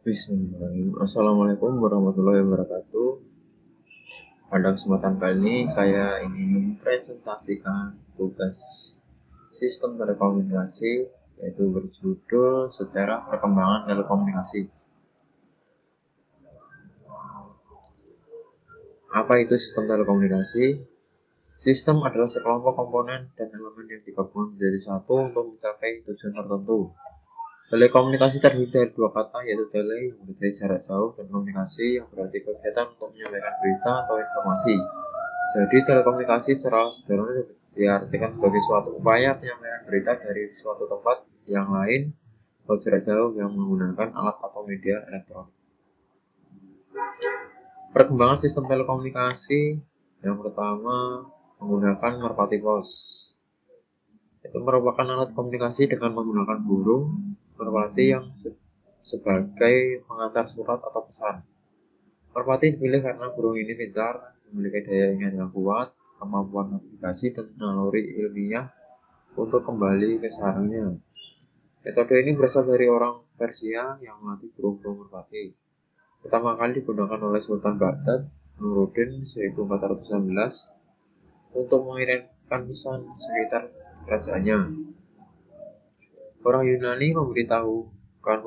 Bismillahirrahmanirrahim. Assalamualaikum warahmatullahi wabarakatuh. Pada kesempatan kali ini saya ingin mempresentasikan tugas sistem telekomunikasi, yaitu berjudul Sejarah Perkembangan Telekomunikasi. Apa itu sistem telekomunikasi? Sistem adalah sekelompok komponen dan elemen yang digabungkan menjadi satu untuk mencapai tujuan tertentu. Telekomunikasi terdiri dari dua kata, yaitu tele yang berarti jarak jauh dan komunikasi yang berarti kegiatan untuk menyampaikan berita atau informasi. Jadi telekomunikasi secara sederhana diartikan sebagai suatu upaya penyampaian berita dari suatu tempat yang lain atau jarak jauh yang menggunakan alat atau media elektronik. Perkembangan sistem telekomunikasi yang pertama menggunakan merpati pos. Itu merupakan alat komunikasi dengan menggunakan burung merpati yang sebagai pengantar surat atau pesan. Merpati dipilih karena burung ini pintar, memiliki daya ingat yang kuat, kemampuan navigasi, dan naluri ilmiah untuk kembali ke sarangnya. Metode ini berasal dari orang Persia yang melatih burung-burung merpati. Pertama kali digunakan oleh Sultan Baghdad, Nuruddin 1416 untuk mengirimkan pesan sekitar kerajaannya. Orang Yunani memberitahukan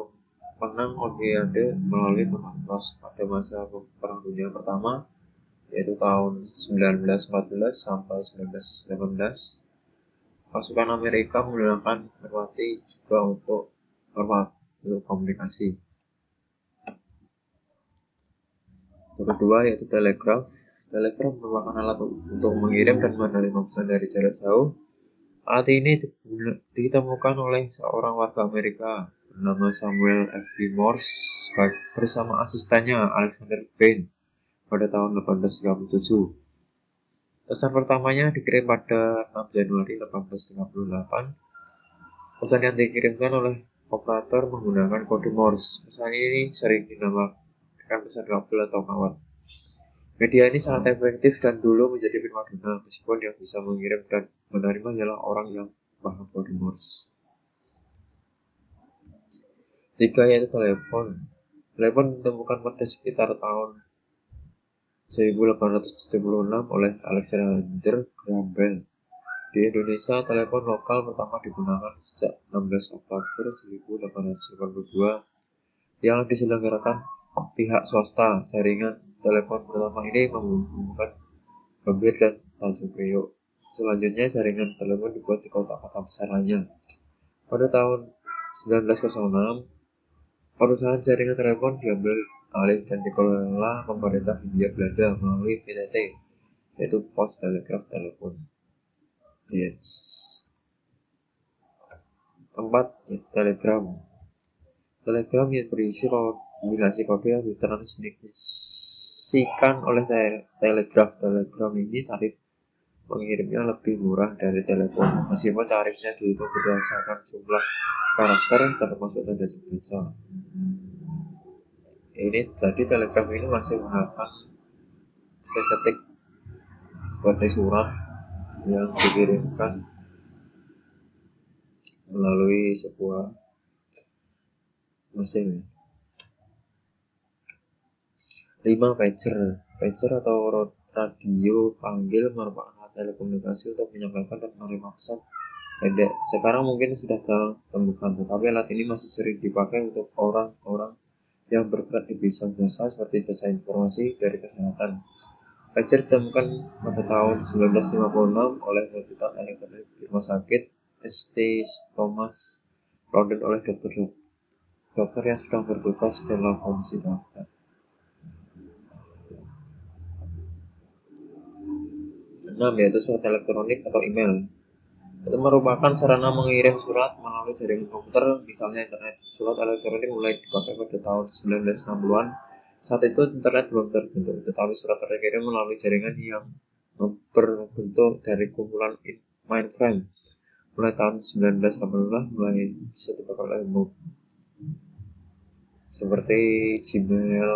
menang Olimpiade melalui pos pada masa Perang Dunia Pertama, yaitu tahun 1914 sampai 1918. Pasukan Amerika menggunakan merpati juga untuk komunikasi. Yang kedua yaitu telegraf. Telegraf merupakan alat untuk mengirim dan menerima pesan dari jarak jauh. Alat ini ditemukan oleh seorang warga Amerika bernama Samuel F. Morse bersama asistennya Alexander Bain pada tahun 1837. Pesan pertamanya dikirim pada 6 Januari 1838. Pesan yang dikirimkan oleh operator menggunakan kode Morse. Pesan ini sering dinamakan pesan kabel atau kawat. Media ini sangat efektif dan dulu menjadi primadona, meskipun yang bisa mengirim dan menerima ialah orang yang paham kode Morse. Tiga yaitu telepon. Telepon ditemukan pada sekitar tahun 1876 oleh Alexander Graham Bell. Di Indonesia, telepon lokal pertama digunakan sejak 16 Oktober 1882 yang diselenggarakan pihak swasta. Jaringan telepon pertama ini menghubungkan Gambir dan Tanjung Priok. Selanjutnya, jaringan telepon dibuat di kota-kota besar lainnya. Pada tahun 1906, perusahaan jaringan telepon diambil alih dan dikelola pemerintah Hindia Belanda melalui PTT, yaitu Pos Telegraf Telepon. Yes. 4. Telegram. Telegram yang berisi kombinasi kode yang ditransmisikan oleh telegraf. Telegram ini tarif mengirimnya lebih murah dari telepon, meskipun tarifnya dihitung berdasarkan jumlah karakter termasuk tanda baca. Ini jadi telegram ini masih menggunakan mesin ketik seperti surat yang dikirimkan melalui sebuah mesin. 5. Pager. Pager atau radio panggil merupakan alat telekomunikasi untuk menyampaikan dan menerima pesan pendek. Sekarang mungkin sudah ditemukan, tetapi alat ini masih sering dipakai untuk orang-orang yang bergerak di bidang jasa seperti jasa informasi dari kesehatan. Pager ditemukan pada tahun 1956 oleh konsultan elektronik di rumah sakit St. Thomas London oleh dokter yang sedang bertugas dalam kondisi darurat. 6. Yaitu surat elektronik atau email. Itu merupakan sarana mengirim surat melalui jaringan komputer, misalnya internet. Surat elektronik mulai dipakai pada tahun 1960-an. Saat itu internet belum terbentuk, tetapi surat terkirim melalui jaringan yang berbentuk dari kumpulan mainframe. Mulai tahun 1980 mulai bisa dipakai oleh umum, seperti Gmail,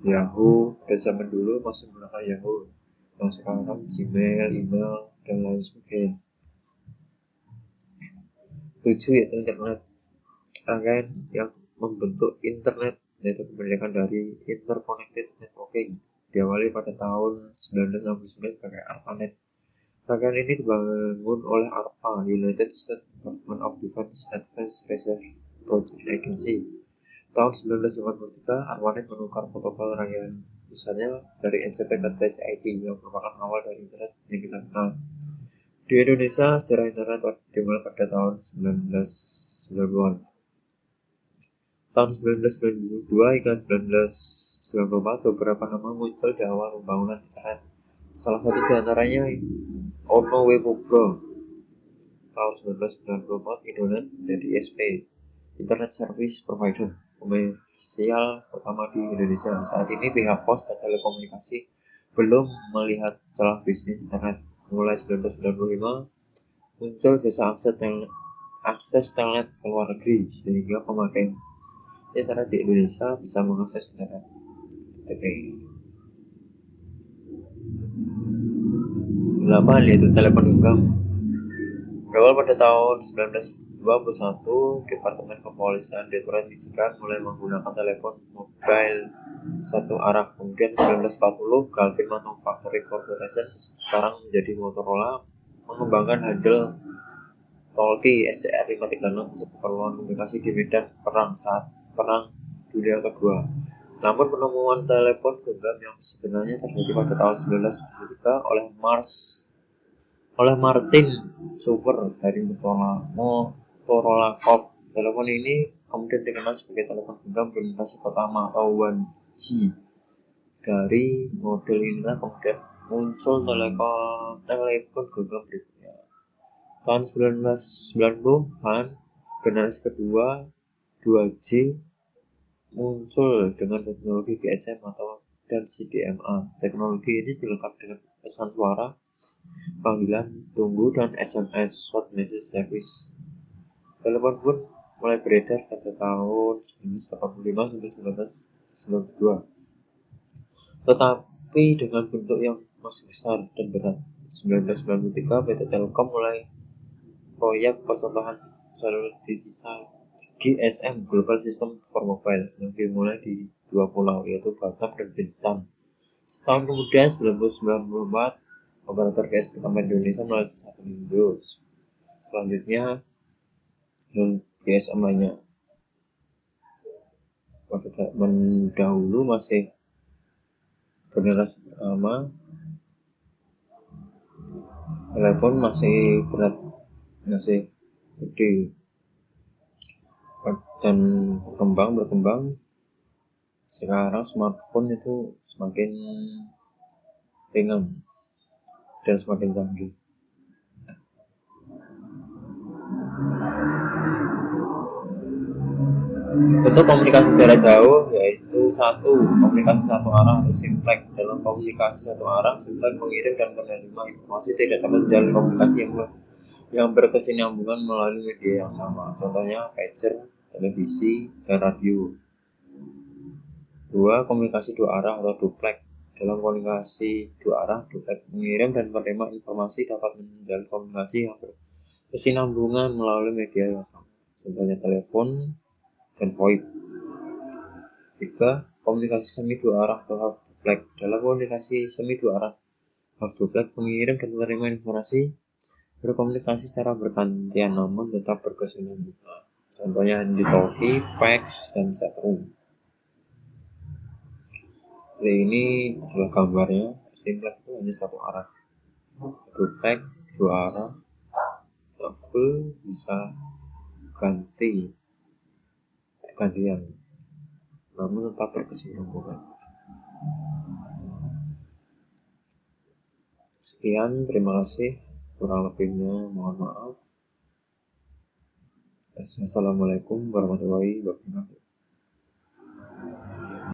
Yahoo. Dan zaman dulu masih menggunakan Yahoo, yang sekarang Gmail, email, dan lain sebagainya. 7. Yaitu internet. Rangkaian yang membentuk internet yaitu kemerdekaan dari Interconnected Networking, diawali pada tahun 1969 sebagai ARPANET. Rangkaian ini dibangun oleh ARPA, United States Department of Defense Advanced Research Project Agency. Tahun 1983, ARPANET menukar protokol rangkaian besarnya dari NCP ke TCP yang merupakan awal dari internet yang kita kenal. Di Indonesia, sejarah internet dimulai pada tahun 1990-an. Tahun 1992 hingga 1994, beberapa nama muncul di awal pembangunan internet. Salah satu di antaranya Ono Webopro. Tahun 1994, Indonet menjadi ISP, Internet Service Provider, komersial pertama di Indonesia. Saat ini pihak pos dan telekomunikasi belum melihat celah bisnis internet. Mulai 1995, muncul jasa akses telnet ke luar negeri, sehingga pemakai internet di Indonesia bisa mengakses internet. Delapan, yaitu telepon genggam. Berawal pada tahun 1921, Departemen Kepolisian Detroit, Michigan mulai menggunakan telepon mobile satu arah. Kemudian 1940, Galvin Manufacturing Corporation, sekarang menjadi Motorola, mengembangkan handle talkie SCR-536 untuk keperluan komunikasi di medan perang saat Perang Dunia Kedua. Namun penemuan telepon genggam yang sebenarnya terjadi pada tahun 1973 oleh Martin Super dari Motorola Corp. Telepon ini kemudian dikenal sebagai telepon genggam generasi pertama atau 1G. Dari model inilah kemudian muncul telepon genggam berikutnya. Tahun 1990-an, generasi kedua 2G muncul dengan teknologi GSM dan CDMA. Teknologi ini dilengkapi dengan pesan suara, panggilan tunggu, dan SMS (Short Message Service). Telepon pun mulai beredar pada tahun 1985 sampai 1992, tetapi dengan bentuk yang masih besar dan berat. 1993, PT Telkom mulai proyek percontohan seluler digital GSM Global System for Mobile yang dimulai di dua pulau, yaitu Batam dan Bintan. Setahun kemudian, 1994, operator GSM pertama Indonesia melalui satu Windows. Selanjutnya, GSM lainnya. Pada mendahulu masih generasi pertama, telepon masih berat, masih gede, dan berkembang. Sekarang smartphone itu semakin ringan dan semakin canggih. Bentuk komunikasi jarak jauh yaitu komunikasi satu arah atau simplex. Dalam komunikasi satu arah, simplex pengirim dan penerima informasi tidak dapat menjalin komunikasi yang berkesinambungan melalui media yang sama. Contohnya pager, televisi, dan radio. 2. Komunikasi dua arah atau duplex. Dalam komunikasi dua arah, duplex pengirim dan penerima informasi dapat menjalin komunikasi yang berkesinambungan melalui media yang sama. Contohnya telepon dan VoIP. 3. Komunikasi semi dua arah atau half duplex. Dalam komunikasi semi dua arah half duplex, pengirim dan penerima informasi berkomunikasi secara bergantian namun tetap berkesinambungan. Contohnya talkie, fax, dan chatroom. Ini adalah gambarnya. Simplex itu hanya satu arah. Duplex dua arah. Full bisa gantian namun tetap berkesinambungan. Sekian, terima kasih. Kurang lebihnya mohon maaf. Assalamualaikum warahmatullahi wabarakatuh.